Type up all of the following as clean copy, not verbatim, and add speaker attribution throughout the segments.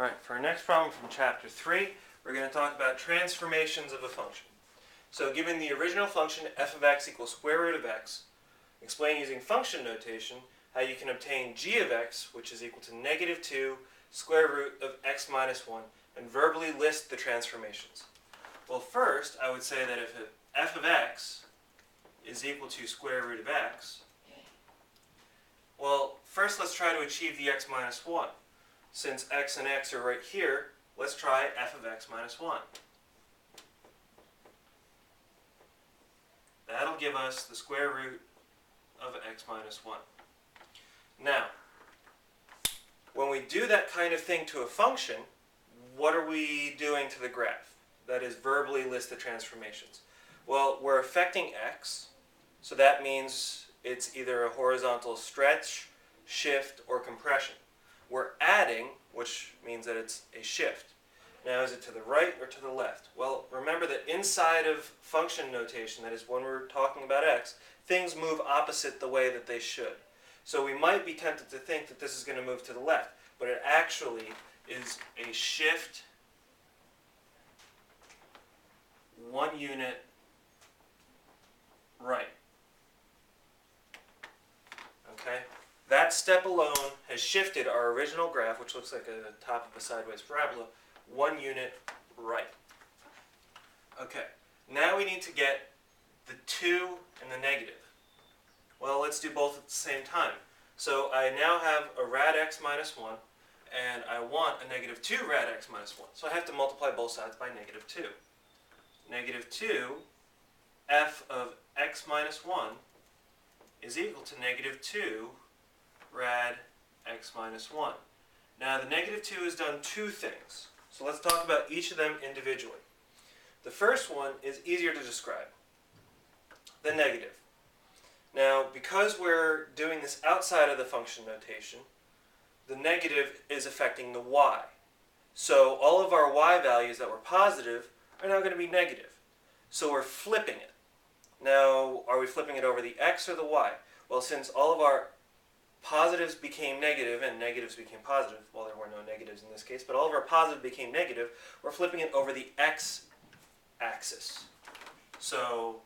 Speaker 1: Alright, for our next problem from chapter 3, we're going to talk about transformations of a function. So given the original function f of x equals square root of x, explain using function notation how you can obtain g of x, which is equal to negative 2 square root of x minus 1, and verbally list the transformations. Well, first, I would say that if f of x is equal to square root of x, well, first let's try to achieve the x minus 1. Since x and x are right here, let's try f of x minus 1. That'll give us the square root of x minus 1. Now, when we do that kind of thing to a function, what are we doing to the graph? That is, verbally list the transformations. Well, we're affecting x, so that means it's either a horizontal stretch, shift, or compression. We're adding, which means that it's a shift. Now, is it to the right or to the left? Well, remember that inside of function notation, that is when we're talking about x, things move opposite the way that they should. So we might be tempted to think that this is going to move to the left, but it actually is a shift 1 unit right. Okay? That step alone has shifted our original graph, which looks like a top of a sideways parabola, 1 unit right. Okay, now we need to get the 2 and the negative. Well, let's do both at the same time. So I now have a rad x minus 1, and I want a negative 2 rad x minus 1. So I have to multiply both sides by negative 2. Negative 2 f of x minus 1 is equal to negative 2 rad x minus 1. Now the negative 2 has done two things. So let's talk about each of them individually. The first one is easier to describe. The negative. Now, because we're doing this outside of the function notation, the negative is affecting the y. So all of our y values that were positive are now going to be negative. So we're flipping it. Now, are we flipping it over the x or the y? Well, since all of our positives became negative and negatives became positive, well, there were no negatives in this case, but all of our positives became negative, we're flipping it over the x-axis. So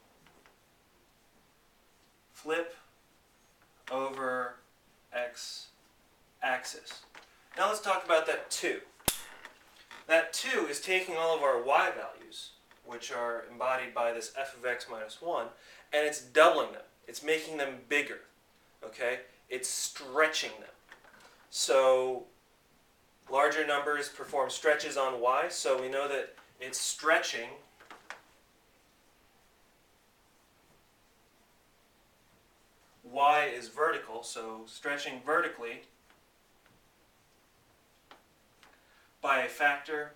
Speaker 1: flip over x-axis. Now let's talk about that 2. That 2 is taking all of our y values, which are embodied by this f of x minus 1, and it's doubling them. It's making them bigger. Okay? It's stretching them. So larger numbers perform stretches on y, so we know that it's stretching y is vertical, so stretching vertically by a factor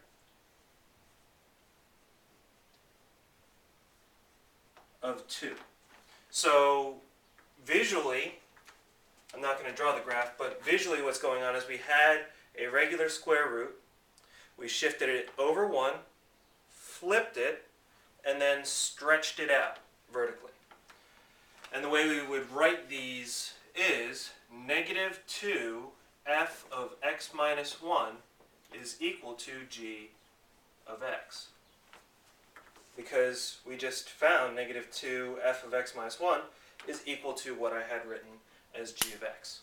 Speaker 1: of 2. So visually, I'm not going to draw the graph, but visually what's going on is we had a regular square root, we shifted it over 1, flipped it, and then stretched it out vertically. And the way we would write these is negative 2 f of x minus 1 is equal to g of x. Because we just found negative 2 f of x minus 1 is equal to what I had written as g of x.